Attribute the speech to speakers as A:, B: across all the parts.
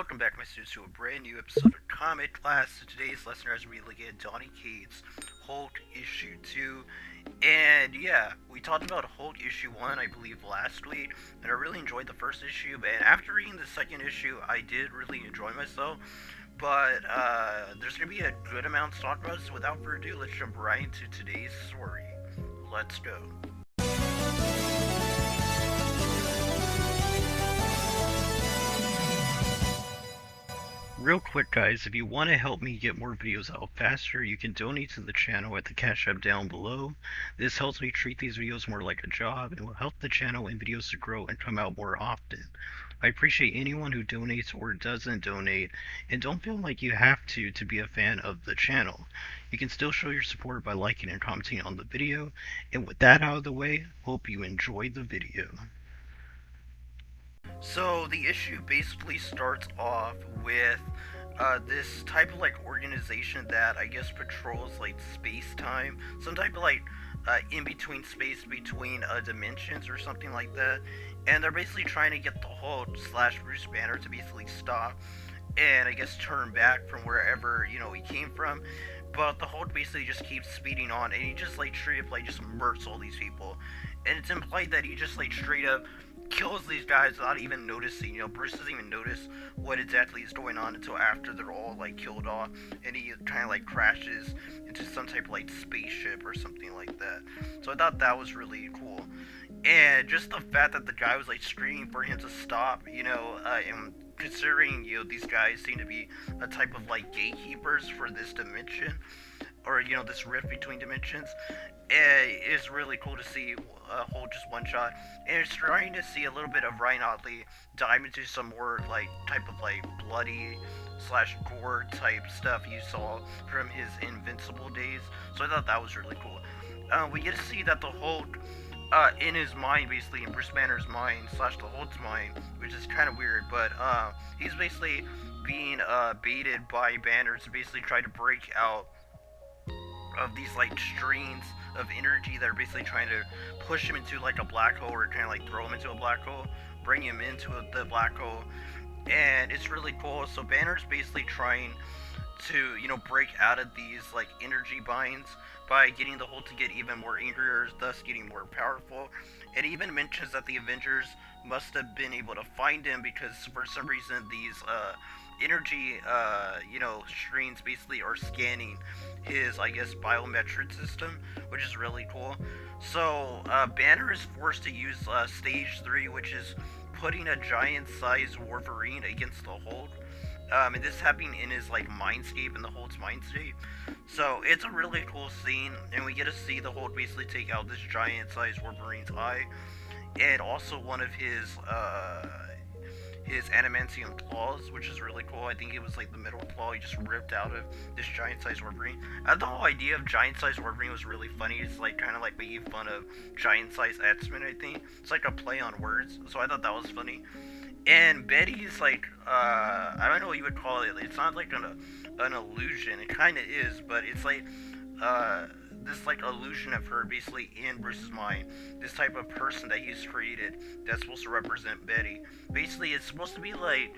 A: Welcome back, my students, to a brand new episode of Comic Class. So today's lesson as we look at Donny Cates' Hulk issue 2. And yeah, we talked about Hulk issue 1, I believe, last week, and I really enjoyed the first issue. And after reading the second issue, I did really enjoy myself. But there's going to be a good amount to talk about, so without further ado, let's jump right into today's story. Let's go. Real quick, guys, if you want to help me get more videos out faster, you can donate to the channel at the Cash App down below. This helps me treat these videos more like a job and will help the channel and videos to grow and come out more often. I appreciate anyone who donates or doesn't donate, and don't feel like you have to be a fan of the channel. You can still show your support by liking and commenting on the video, and with that out of the way, hope you enjoyed the video. So the issue basically starts off with this type of like organization that I guess patrols like space-time, some type of like in-between space between dimensions or something like that, and they're basically trying to get the Hulk slash Bruce Banner to basically stop and I guess turn back from wherever he came from. But the Hulk basically just keeps speeding on, and he just like straight up like just murks all these people, and it's implied that he just like straight up kills these guys without even noticing. Bruce doesn't even notice what exactly is going on until after they're all like killed off, and he kind of like crashes into some type of like spaceship or something like that. So I thought that was really cool, and just the fact that the guy was like screaming for him to stop, and considering these guys seem to be a type of like gatekeepers for this dimension, or this rift between dimensions. It is really cool to see Hulk just one shot, and it's trying to see a little bit of Ryan Otley dive into some more like type of like bloody slash gore type stuff you saw from his Invincible days. So I thought that was really cool. We get to see that the Hulk, in his mind, basically in Bruce Banner's mind slash the Hulk's mind, which is kind of weird, but he's basically being baited by Banner to basically try to break out of these like streams of energy that are basically trying to push him into like a black hole, or kind of like throw him into a black hole, bring him into the black hole. And it's really cool. So Banner's basically trying to break out of these like energy binds by getting the Hulk to get even more angrier, thus getting more powerful. It even mentions that the Avengers must have been able to find him because for some reason these energy streams basically are scanning his, I guess, biometric system, which is really cool. So Banner is forced to use stage 3, which is putting a giant-sized Wolverine against the Hulk. And this happening in his like mindscape, in the Hulk's mindscape. So it's a really cool scene, and we get to see the Hulk basically take out this giant-sized Wolverine's eye, and also one of his adamantium claws, which is really cool. I think it was like the middle claw he just ripped out of this giant-sized Wolverine. The whole idea of giant-sized Wolverine was really funny. It's like kind of like making fun of giant-sized X-Men, I think. It's like a play on words, so I thought that was funny. And Betty's like, I don't know what you would call it. It's not like an illusion. It kind of is, but it's like, this like illusion of her basically in Bruce's mind. This type of person that he's created that's supposed to represent Betty. Basically, it's supposed to be like,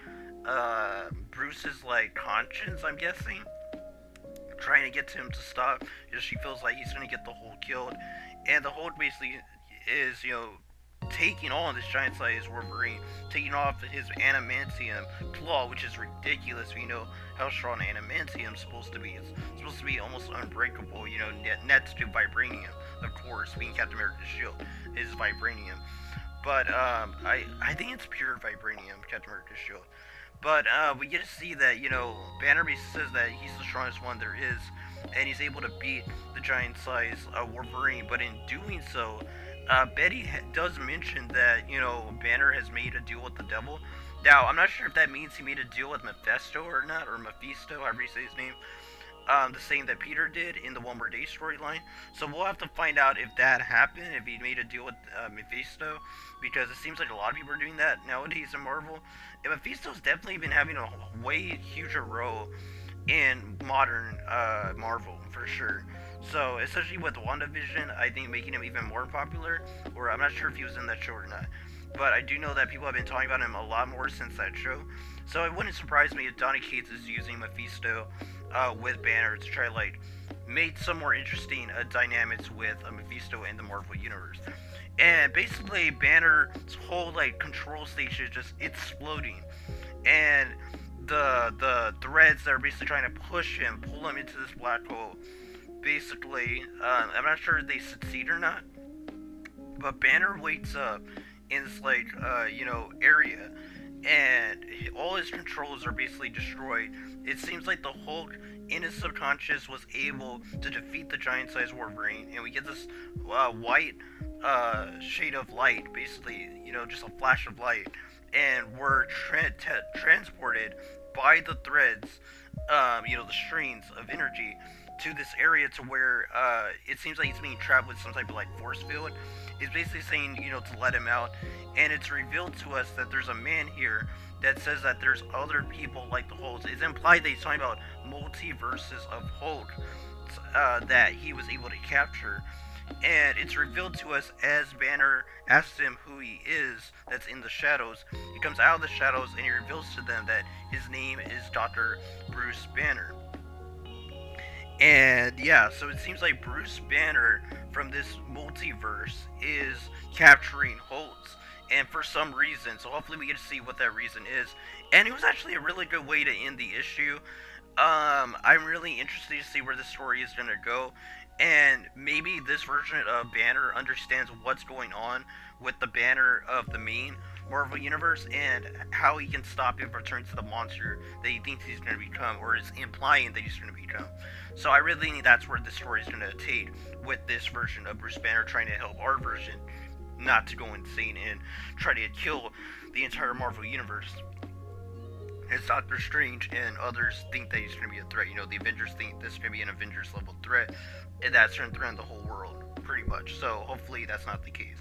A: Bruce's like conscience, I'm guessing, trying to get him to stop, because she feels like he's gonna get the Hulk killed. And the Hulk basically is, taking on this giant-sized Wolverine, taking off his adamantium claw, which is ridiculous. We know how strong adamantium is supposed to be. It's supposed to be almost unbreakable, next to vibranium, of course, being Captain America's shield is vibranium. But I think it's pure vibranium, Captain America's shield. But we get to see that, Banner says that he's the strongest one there is, and he's able to beat the giant-sized Wolverine. But in doing so, Betty does mention that, Banner has made a deal with the devil. Now, I'm not sure if that means he made a deal with Mephisto or not, or Mephisto, however you say his name. The same that Peter did in the One More Day storyline. So we'll have to find out if that happened, if he made a deal with Mephisto, because it seems like a lot of people are doing that nowadays in Marvel. And Mephisto's definitely been having a way huger role in modern Marvel, for sure. So, especially with WandaVision, I think making him even more popular, or I'm not sure if he was in that show or not, but I do know that people have been talking about him a lot more since that show. So it wouldn't surprise me if Donny Cates is using Mephisto with Banner to try to like make some more interesting dynamics with Mephisto in the Marvel universe. And basically, Banner's whole like control station is just exploding, and the threads that are basically trying to push him, pull him into this black hole. Basically, I'm not sure if they succeed or not, but Banner wakes up in this like area, and all his controls are basically destroyed. It seems like the Hulk in his subconscious was able to defeat the giant-sized Wolverine, and we get this white shade of light, basically, just a flash of light, and we're transported by the threads, the strings of energy to this area to where it seems like he's being trapped with some type of like force field. It's basically saying, to let him out, and it's revealed to us that there's a man here that says that there's other people like the Hulk. It's implied that he's talking about multiverses of Hulk that he was able to capture. And it's revealed to us as Banner asks him who he is that's in the shadows. He comes out of the shadows and he reveals to them that his name is Dr. Bruce Banner. And yeah, so it seems like Bruce Banner from this multiverse is capturing Holtz, and for some reason. So hopefully we get to see what that reason is. And it was actually a really good way to end the issue. I'm really interested to see where the story is going to go. And maybe this version of Banner understands what's going on with the Banner of the main Marvel Universe and how he can stop him from turning to the monster that he thinks he's going to become, or is implying that he's going to become. So I really think that's where the story is going to take with this version of Bruce Banner trying to help our version not to go insane and try to kill the entire Marvel Universe. As Doctor Strange and others think that he's going to be a threat. The Avengers think this is going to be an Avengers level threat, and that's going to threaten the whole world, pretty much. So hopefully that's not the case.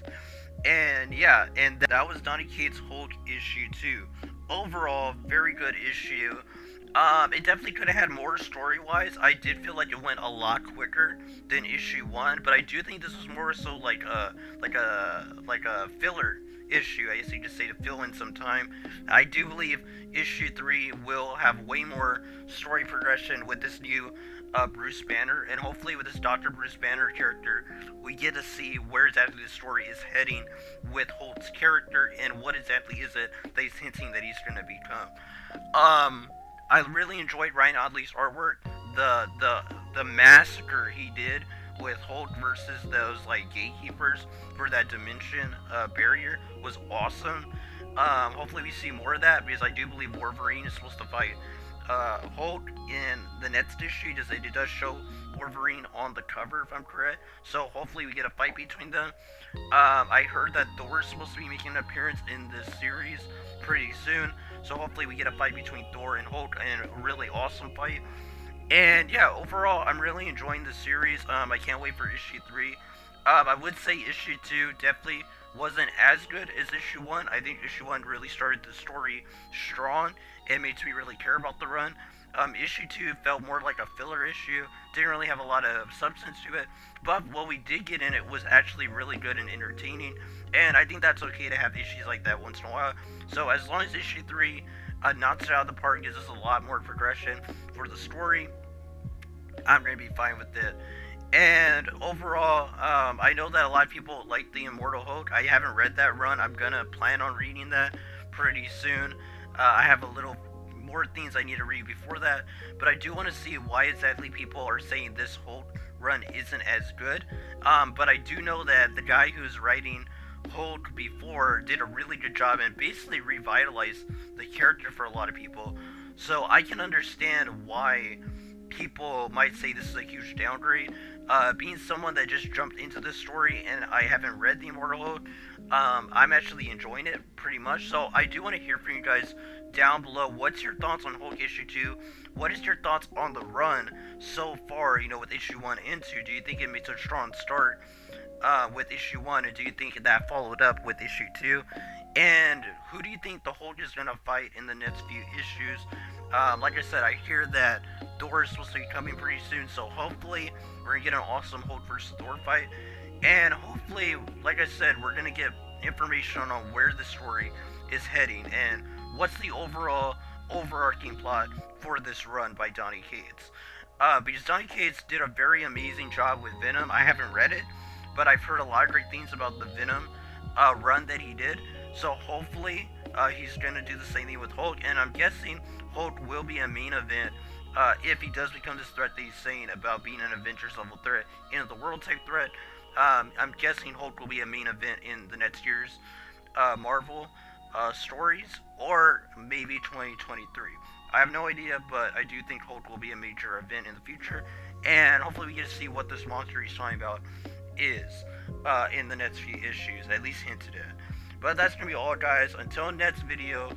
A: And yeah, and that was Donny Cates' Hulk issue 2. Overall, very good issue. It definitely could have had more story-wise. I did feel like it went a lot quicker than issue 1, but I do think this was more so like a filler issue, I guess you could say, to fill in some time. I do believe issue 3 will have way more story progression with this new Bruce Banner, and hopefully with this Dr. Bruce Banner character, we get to see where exactly the story is heading with Holt's character, and what exactly is it that he's hinting that he's going to become. I really enjoyed Ryan Ottley's artwork. The massacre he did with Hulk versus those like gatekeepers for that dimension barrier was awesome. Hopefully we see more of that, because I do believe Wolverine is supposed to fight Hulk in the next issue. It does show Wolverine on the cover, if I'm correct. So hopefully we get a fight between them. I heard that Thor is supposed to be making an appearance in this series pretty soon. So hopefully we get a fight between Thor and Hulk, and a really awesome fight. And yeah, overall, I'm really enjoying the series. I can't wait for issue 3. I would say issue 2 definitely wasn't as good as issue 1. I think issue 1 really started the story strong and made me really care about the run. Issue 2 felt more like a filler issue. Didn't really have a lot of substance to it. But what we did get in it was actually really good and entertaining. And I think that's okay to have issues like that once in a while. So as long as issue 3 knocks it out of the park, gives us a lot more progression for the story, I'm going to be fine with it. And overall, I know that a lot of people like the Immortal Hulk. I haven't read that run. I'm going to plan on reading that pretty soon. I have a little more things I need to read before that, but I do want to see why exactly people are saying this Hulk run isn't as good. But I do know that the guy who's writing Hulk before did a really good job and basically revitalized the character for a lot of people. So I can understand why people might say this is a huge downgrade. Being someone that just jumped into this story and I haven't read the Immortal Hulk, I'm actually enjoying it pretty much. So I do want to hear from you guys down below. What's your thoughts on Hulk issue 2? What is your thoughts on the run so far, with issue 1 and 2? Do you think it made a strong start with issue 1, and do you think that followed up with issue 2? And who do you think the Hulk is going to fight in the next few issues? Like I said, I hear that Thor is supposed to be coming pretty soon, so hopefully we're going to get an awesome Hulk versus Thor fight. And hopefully, like I said, we're going to get information on where the story is heading and what's the overall overarching plot for this run by Donny Cates. Because Donny Cates did a very amazing job with Venom. I haven't read it, but I've heard a lot of great things about the Venom run that he did. So hopefully he's going to do the same thing with Hulk, and I'm guessing Hulk will be a main event if he does become this threat that he's saying about being an Avengers level threat, end of the world type threat. I'm guessing Hulk will be a main event in the next year's Marvel stories, or maybe 2023. I have no idea, but I do think Hulk will be a major event in the future, and hopefully we get to see what this monster he's talking about is in the next few issues, at least hinted at. But that's going to be all, guys, until next video.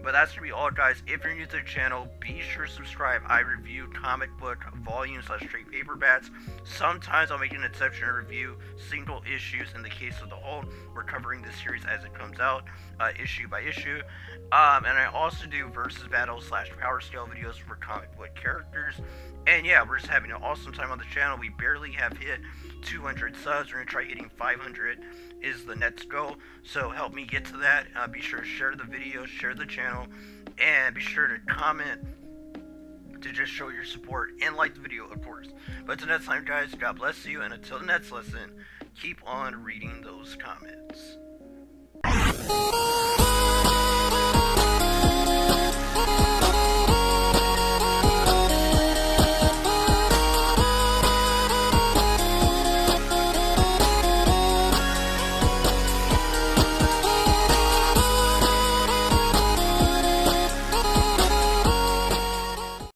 A: But that's going to be all, guys. If you're new to the channel, be sure to subscribe. I review comic book volumes / trade paperbacks. Sometimes I'll make an exception and review single issues. In the case of the Hulk, we're covering this series as it comes out, issue by issue. And I also do versus battle / power scale videos for comic book characters. And yeah, we're just having an awesome time on the channel. We barely have hit 200 subs. We're going to try hitting 500 is the next goal. So help me get to that. Be sure to share the video, share the channel, and be sure to comment to just show your support and like the video, of course. But until next time, guys, God bless you, and until the next lesson, keep on reading those comments.